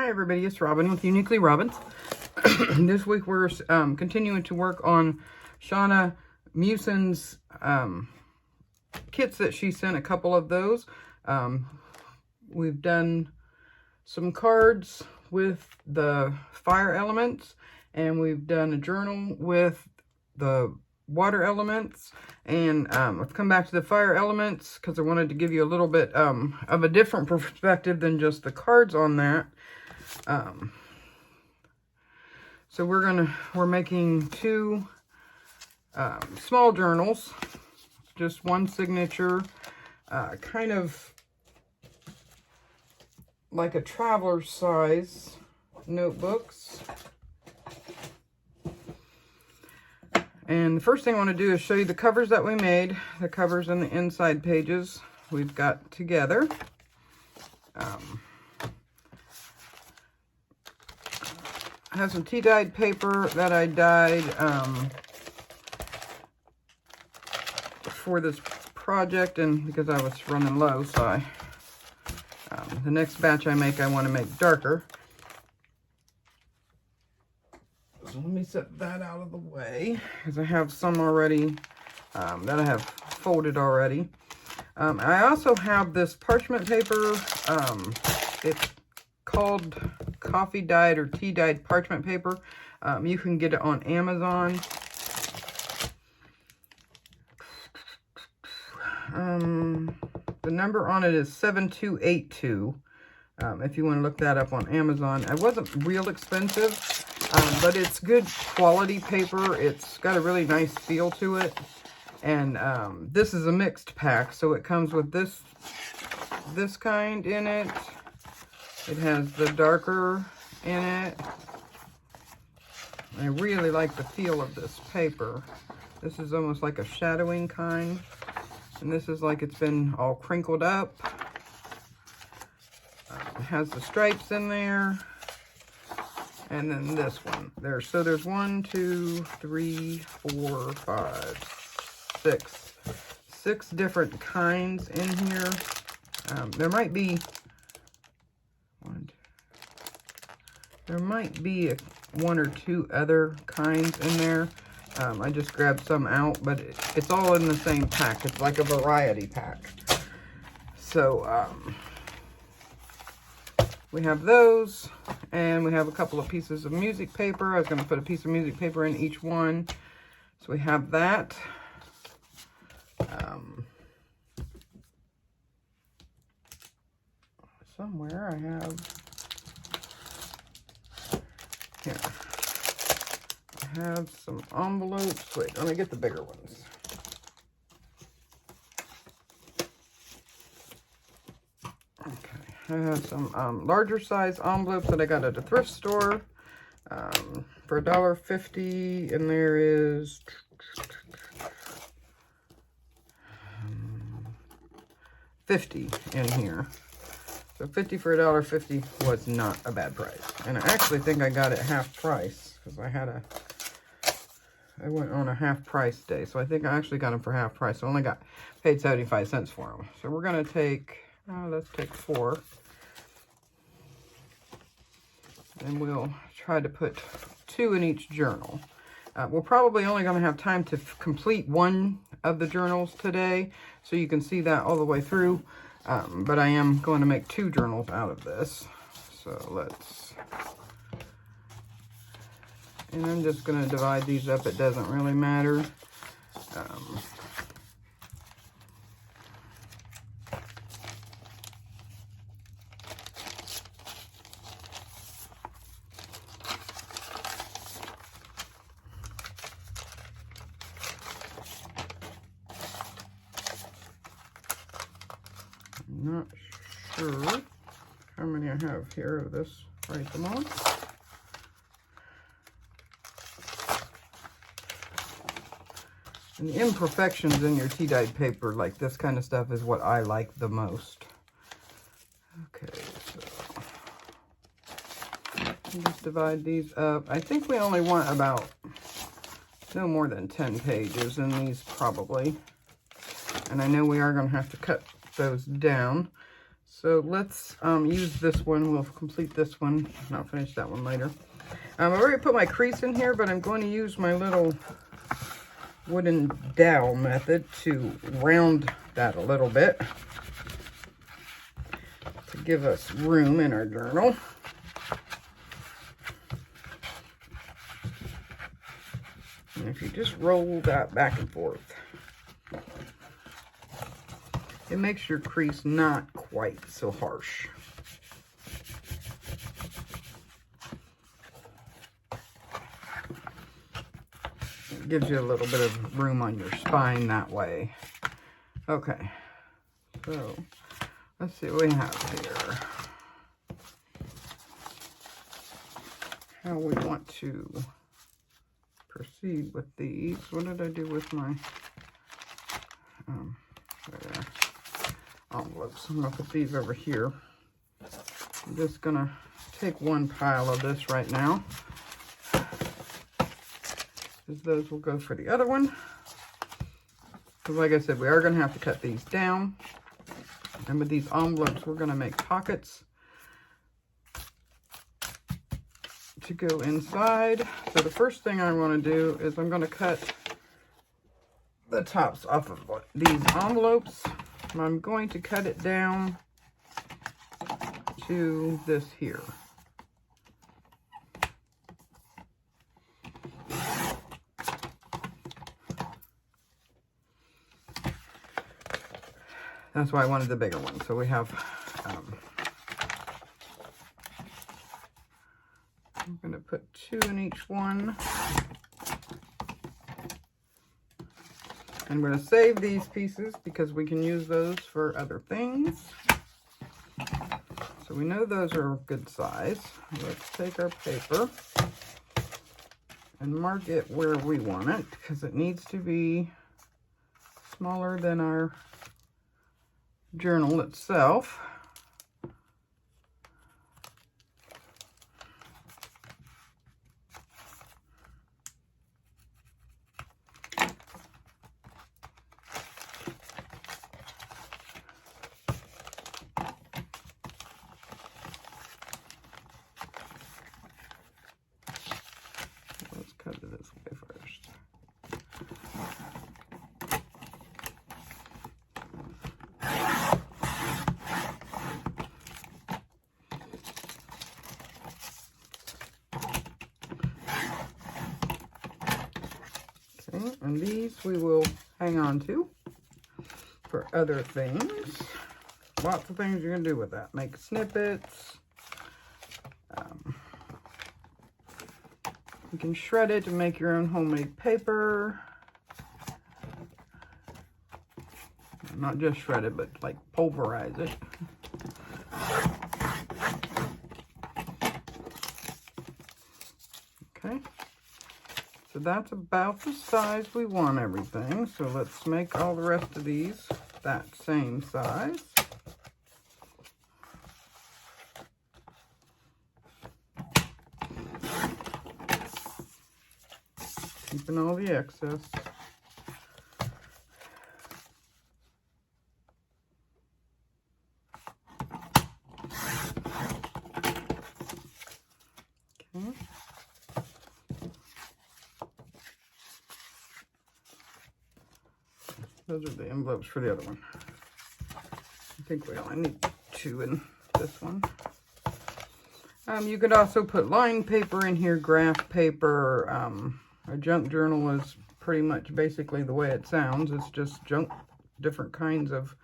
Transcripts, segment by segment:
Hi everybody, it's Robin with Uniquely Robins. This week we're continuing to work on Shawna Meeuwsen's kits that she sent, a couple of those. We've done some cards with the fire elements, and we've done a journal with the water elements, and I've come back to the fire elements because I wanted to give you a little bit of a different perspective than just the cards on that. So we're making two small journals, just one signature, kind of like a traveler's size notebooks. And the first thing I want to do is show you the covers that we made, the covers and the inside pages we've got together. I have some tea-dyed paper that I dyed for this project, and because I was running low, so the next batch I want to make darker. So let me set that out of the way, because I have some already that I have folded already. I also have this parchment paper. It's called coffee dyed or tea dyed parchment paper. You can get it on Amazon. The number on it is 7282. If you want to look that up on Amazon. It wasn't real expensive, but it's good quality paper. It's got a really nice feel to it. And this is a mixed pack, so it comes with this kind in it. It has the darker in it. I really like the feel of this paper. This is almost like a shadowing kind. And this is like it's been all crinkled up. It has the stripes in there. And then this one there. So there's 1, 2, 3, 4, 5, 6. 6 different kinds in here. There might be one or two other kinds in there. I just grabbed some out, but it's all in the same pack. It's like a variety pack. So we have those, and we have a couple of pieces of music paper. I was going to put a piece of music paper in each one. So we have that. Somewhere I have... Here. I have some envelopes. Wait, let me get the bigger ones. Okay, I have some larger size envelopes that I got at a thrift store for $1.50, and there is $50 in here. So $50 for $1.50 was not a bad price. And I actually think I got it half price, because I went on a half price day. So I think I actually got them for half price. So I only paid 75 cents for them. So we're going to take, let's take 4. And we'll try to put 2 in each journal. We're probably only going to have time to complete one of the journals today, so you can see that all the way through. But I am going to make 2 journals out of this. So let's... And I'm just going to divide these up. It doesn't really matter. I'm not sure how many I have here of this right at the moment. And the imperfections in your tea-dyed paper, like this kind of stuff, is what I like the most. Okay, so just divide these up. I think we only want about no more than 10 pages in these probably. And I know we are going to have to cut those down. So let's use this one. We'll complete this one. I'll finish that one later. I've already put my crease in here, but I'm going to use my little wooden dowel method to round that a little bit to give us room in our journal. And if you just roll that back and forth, it makes your crease not quite so harsh. It gives you a little bit of room on your spine that way. Okay, so let's see what we have here. How we want to proceed with these. What did I do with my envelopes? I'm gonna put these over here. I'm just gonna take one pile of this right now, because those will go for the other one. Because like I said, we are gonna have to cut these down. And with these envelopes, we're gonna make pockets to go inside. So the first thing I want to do is I'm going to cut the tops off of these envelopes. And I'm going to cut it down to this here. That's why I wanted the bigger one. So we have I'm going to put 2 in each one. And we're going to save these pieces because we can use those for other things. So we know those are good size. Let's take our paper and mark it where we want it, because it needs to be smaller than our journal itself. Cut it this way first. Okay, and these we will hang on to for other things. Lots of things you can do with that. Make snippets. You can shred it to make your own homemade paper. Not just shred it, but like pulverize it. Okay. So that's about the size we want everything. So let's make all the rest of these that same size. Keeping all the excess. Okay. Those are the envelopes for the other one. I think we only need 2 in this one. You could also put line paper in here, graph paper. A junk journal is pretty much basically the way it sounds. It's just junk, different kinds of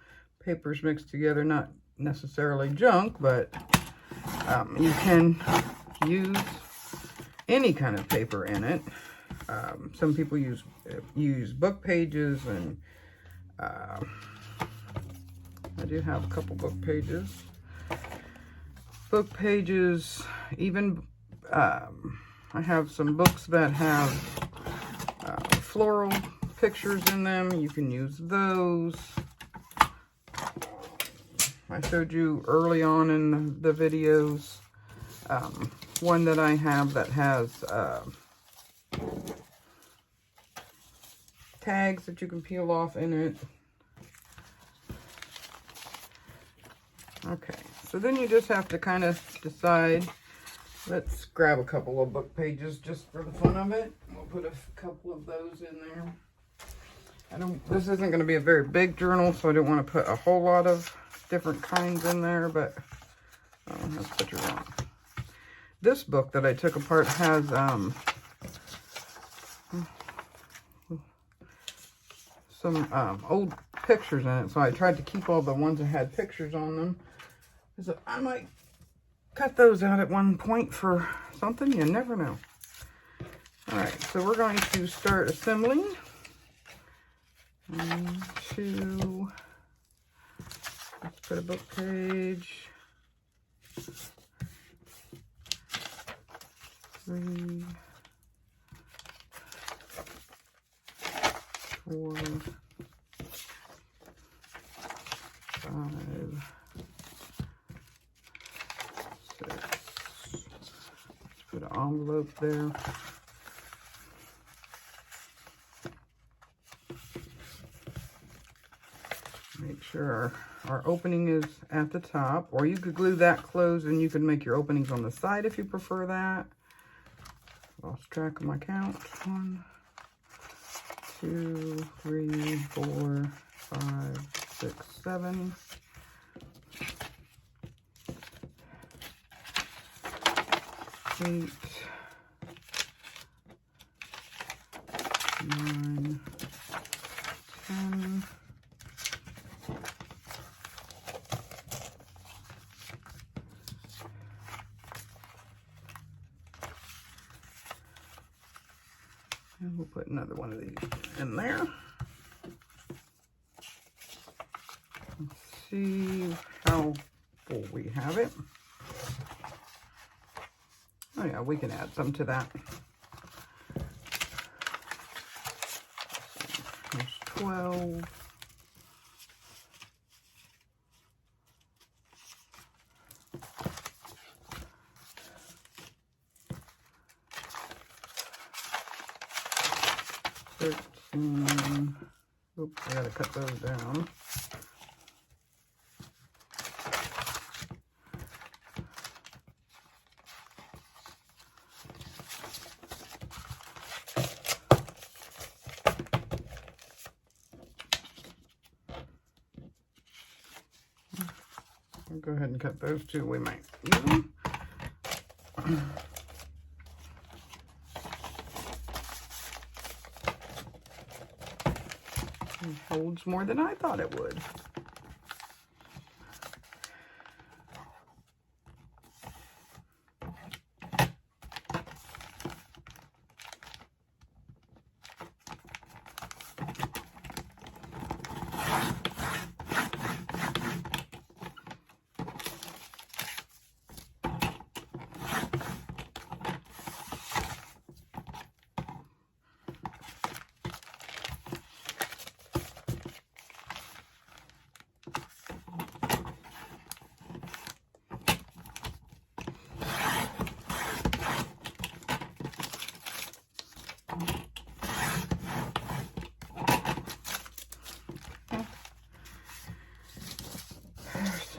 papers mixed together. Not necessarily junk, but you can use any kind of paper in it. Some people use book pages, and I do have a couple book pages. Book pages, even I have some books that have floral pictures in them. You can use those. I showed you early on in the videos one that I have that has tags that you can peel off in it. Okay, so then you just have to kind of decide. Let's grab a couple of book pages just for the fun of it. We'll put a couple of those in there. This isn't going to be a very big journal, so I don't want to put a whole lot of different kinds in there, but that's what you want. This book that I took apart has some old pictures in it, so I tried to keep all the ones that had pictures on them. So I might cut those out at one point for something, you never know. Alright, so we're going to start assembling. 1, 2, let's put a book page. 3, 4, 5, 6. Let's put an envelope there. Make sure our opening is at the top, or you could glue that closed and you could make your openings on the side if you prefer that. Lost track of my count. 1, 2, 3, 4, 5, 6, 7. 8, 9, 10. And we'll put another one of these in there. Let's see how full we have it. Oh yeah, we can add some to that. There's 12. Oops, I gotta cut those down. I'll go ahead and cut those two. We might use them. It holds more than I thought it would.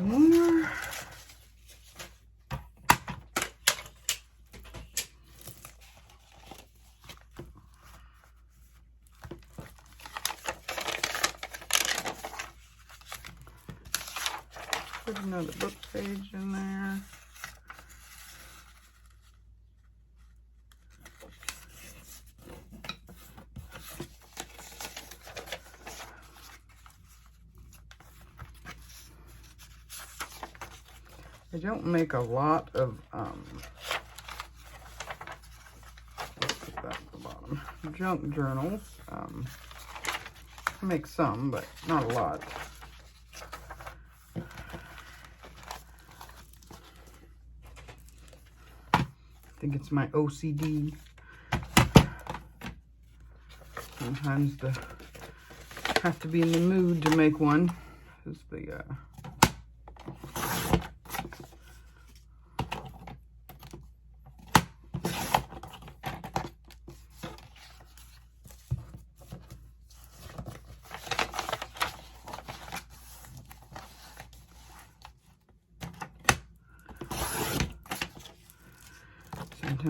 More. Put another book page in there. I don't make a lot of, let's put that at the bottom, junk journals. I make some, but not a lot. I think it's my OCD. Sometimes have to be in the mood to make one. This is the,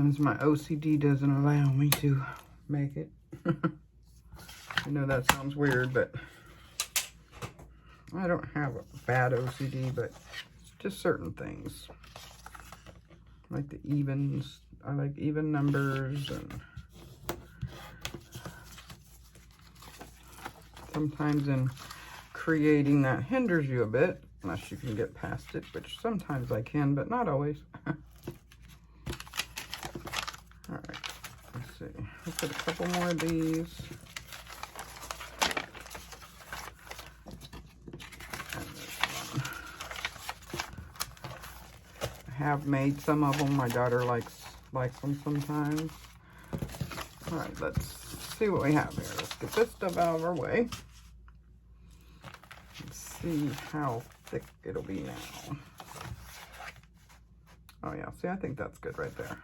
Sometimes my OCD doesn't allow me to make it. I know that sounds weird, but I don't have a bad OCD, but just certain things. Like the evens. I like even numbers, and sometimes in creating that hinders you a bit, unless you can get past it, which sometimes I can, but not always. All right, let's see. I'll put a couple more of these. And this one. I have made some of them. My daughter likes them sometimes. All right, let's see what we have here. Let's get this stuff out of our way. Let's see how thick it'll be now. Oh yeah, see, I think that's good right there.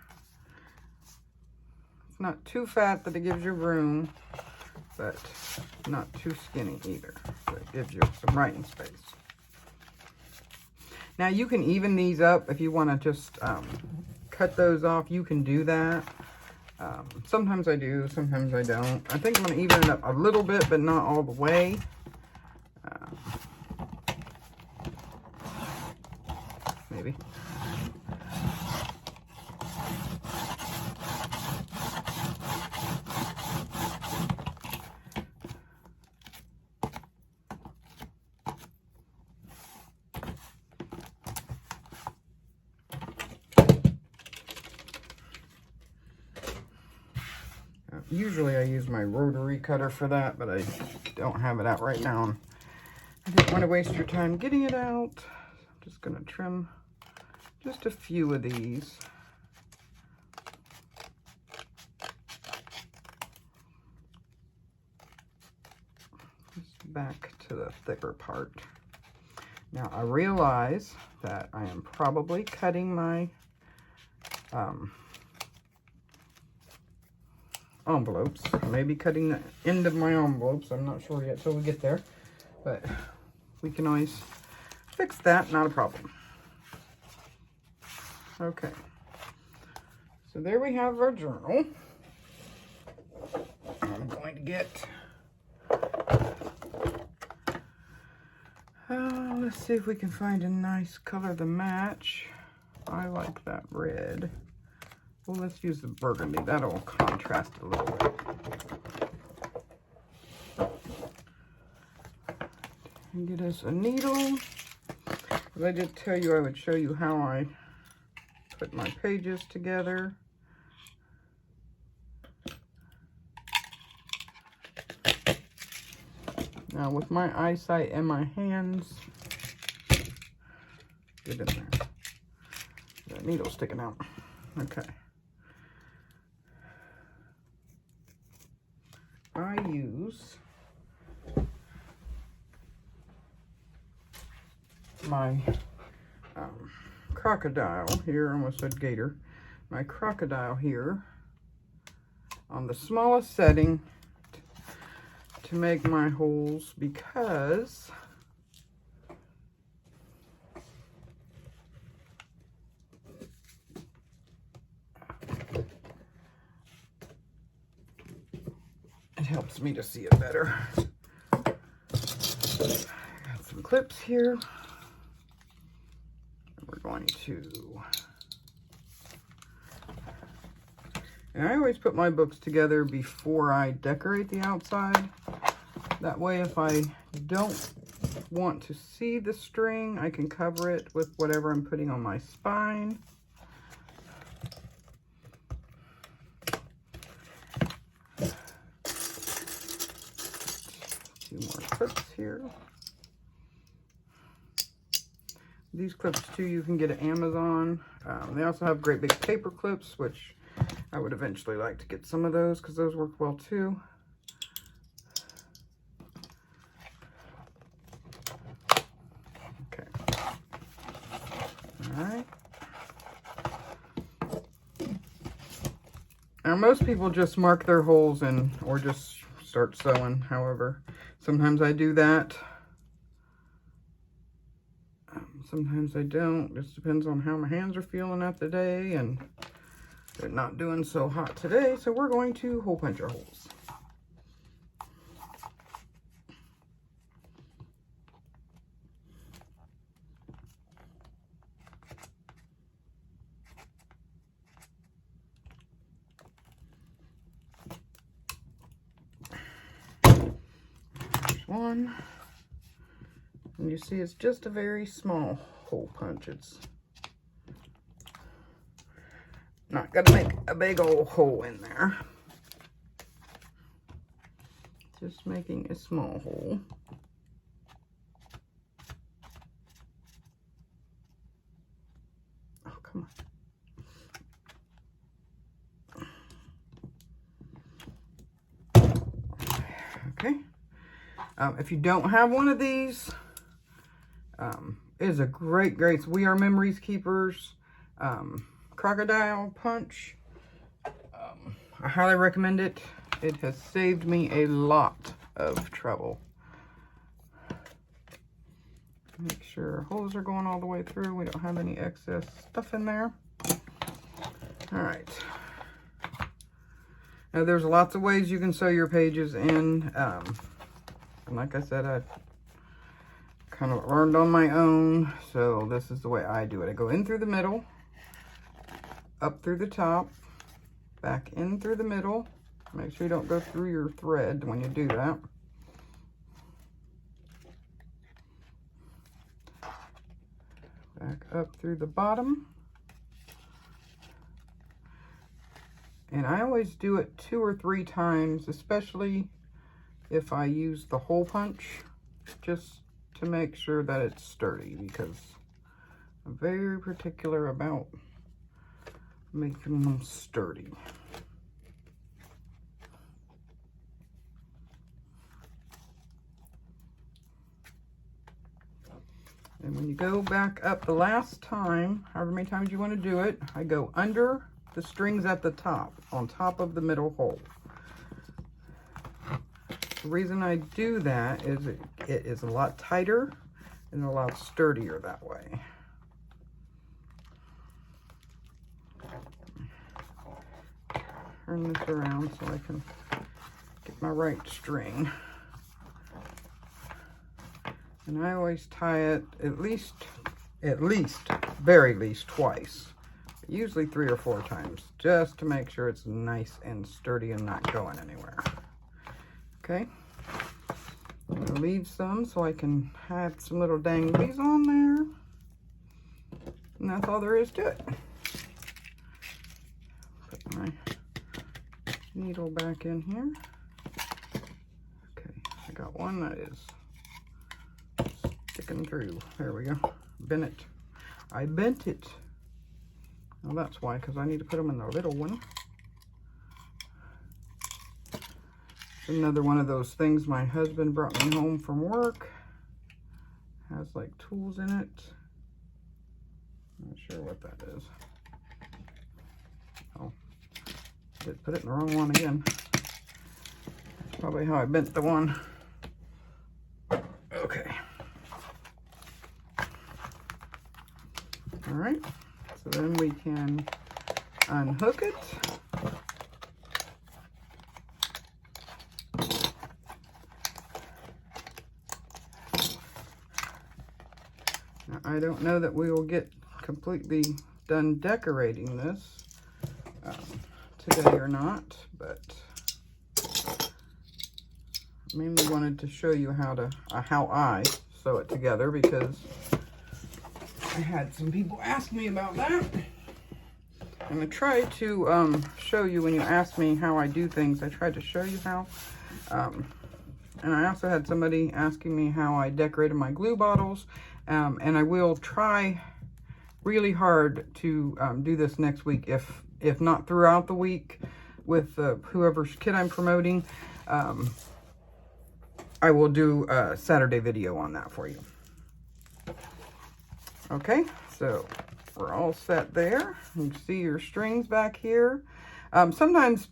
It's not too fat that it gives you room, but not too skinny either. So it gives you some writing space. Now you can even these up if you want to just cut those off. You can do that. Sometimes I do, sometimes I don't. I think I'm going to even it up a little bit, but not all the way. Maybe. Usually I use my rotary cutter for that, but I don't have it out right now. I didn't want to waste your time getting it out. So I'm just going to trim just a few of these. Just back to the thicker part. Now I realize that I am probably cutting my envelopes. Maybe cutting the end of my envelopes. I'm not sure yet till we get there, but we can always fix that, not a problem. Okay, so there we have our journal. I'm going to get let's see if we can find a nice color to match. I like that red. Well, let's use the burgundy. That'll contrast a little bit. And get us a needle. As I did tell you, I would show you how I put my pages together. Now, with my eyesight and my hands, get in there. That needle's sticking out. Okay. I use my crocodile here, I almost said gator, my crocodile here on the smallest setting to make my holes, because it helps me to see it better. Got some clips here. We're going to, and I always put my books together before I decorate the outside. That way, if I don't want to see the string, I can cover it with whatever I'm putting on my spine. Two more clips here. These clips too, you can get at Amazon. They also have great big paper clips, which I would eventually like to get some of those because those work well too. Okay. All right. Now most people just mark their holes in, or just start sewing. However, sometimes I do that. Sometimes I don't. Just depends on how my hands are feeling at the day, and They're not doing so hot today, so we're going to hole punch our holes. There's one. And you see it's just a very small hole punch. It's not gonna make a big old hole in there. Just making a small hole. Oh, come on. Okay. If you don't have one of these, it is a great, We Are Memories Keepers crocodile punch. I highly recommend it. It has saved me a lot of trouble. Make sure holes are going all the way through. We don't have any excess stuff in there. All right. Now there's lots of ways you can sew your pages in. And like I said, I kind of learned on my own. So this is the way I do it. I go in through the middle, up through the top, back in through the middle. Make sure you don't go through your thread when you do that. Back up through the bottom. And I always do it 2 or 3 times, especially if I use the hole punch, just to make sure that it's sturdy, because I'm very particular about making them sturdy. And when you go back up the last time, however many times you want to do it, I go under the strings at the top, on top of the middle hole. The reason I do that is it is a lot tighter and a lot sturdier that way. Turn this around so I can get my right string. And I always tie it at least, very least twice. Usually 3 or 4 times, just to make sure it's nice and sturdy and not going anywhere. Okay. I'm gonna leave some so I can have some little danglies on there. And that's all there is to it. Put my needle back in here. Okay, I got one that is sticking through. There we go. Bent it. I bent it. Well, that's why, because I need to put them in the little one. Another one of those things my husband brought me home from work. Has like tools in it. Not sure what that is. Oh, did put it in the wrong one again. That's probably how I bent the one. Okay. All right. So then we can unhook it. Now, I don't know that we will get completely done decorating this today or not, but I mainly wanted to show you how I sew it together, because I had some people ask me about that. And I tried to show you, when you ask me how I do things, I tried to show you how. And I also had somebody asking me how I decorated my glue bottles. And I will try really hard to do this next week, if not throughout the week, with whoever's kit I'm promoting. I will do a Saturday video on that for you. Okay, so we're all set there. You can see your strings back here. Sometimes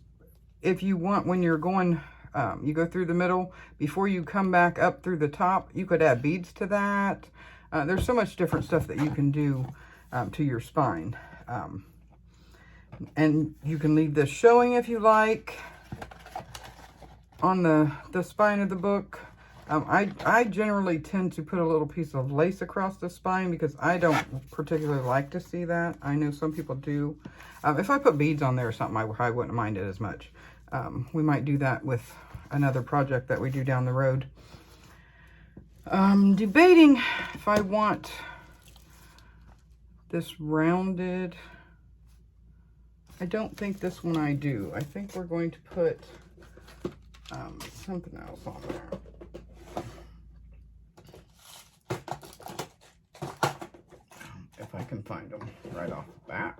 if you want, when you're going, you go through the middle, before you come back up through the top, you could add beads to that. There's so much different stuff that you can do to your spine. And you can leave this showing if you like on the spine of the book. I generally tend to put a little piece of lace across the spine because I don't particularly like to see that. I know some people do. If I put beads on there or something, I wouldn't mind it as much. We might do that with another project that we do down the road. Debating if I want this rounded. I don't think this one I do. I think we're going to put something else on there. If I can find them right off the bat.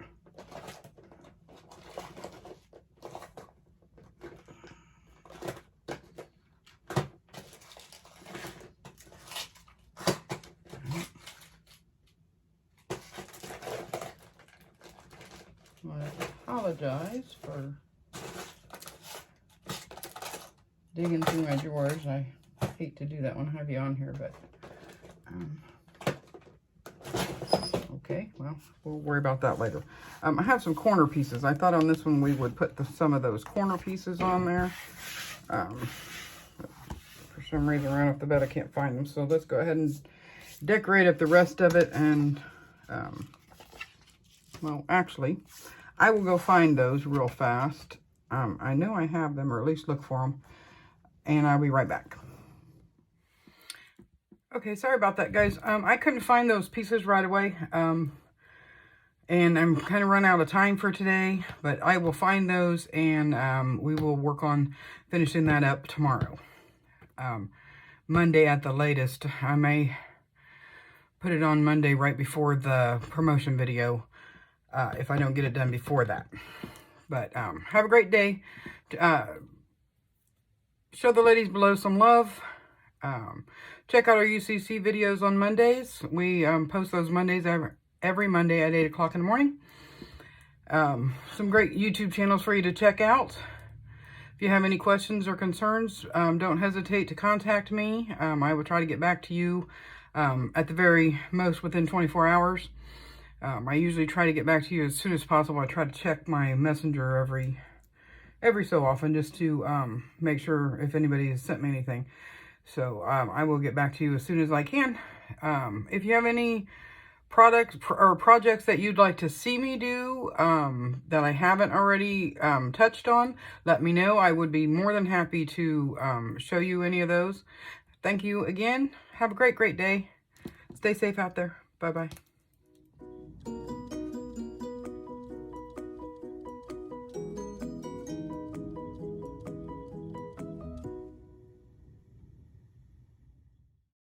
I apologize for digging through my drawers. I hate to do that one, have you on here, but okay, well, we'll worry about that later. I have some corner pieces. I thought on this one we would put some of those corner pieces on there. For some reason, right off the bat, I can't find them. So let's go ahead and decorate up the rest of it. And, well, actually, I will go find those real fast. I know I have them, or at least look for them. And I'll be right back. Okay, sorry about that, guys. I couldn't find those pieces right away. And I'm kind of run out of time for today. But I will find those, and we will work on finishing that up tomorrow. Monday at the latest. I may put it on Monday right before the promotion video. If I don't get it done before that. But have a great day. Show the ladies below some love. Check out our UCC videos on Mondays. We post those Mondays every Monday at 8 o'clock in the morning. Some great YouTube channels for you to check out. If you have any questions or concerns, don't hesitate to contact me. I will try to get back to you at the very most within 24 hours. I usually try to get back to you as soon as possible. I try to check my messenger every so often just to make sure if anybody has sent me anything. So I will get back to you as soon as I can. If you have any products or projects that you'd like to see me do that I haven't already touched on, let me know. I would be more than happy to show you any of those. Thank you again. Have a great day. Stay safe out there. Bye-bye.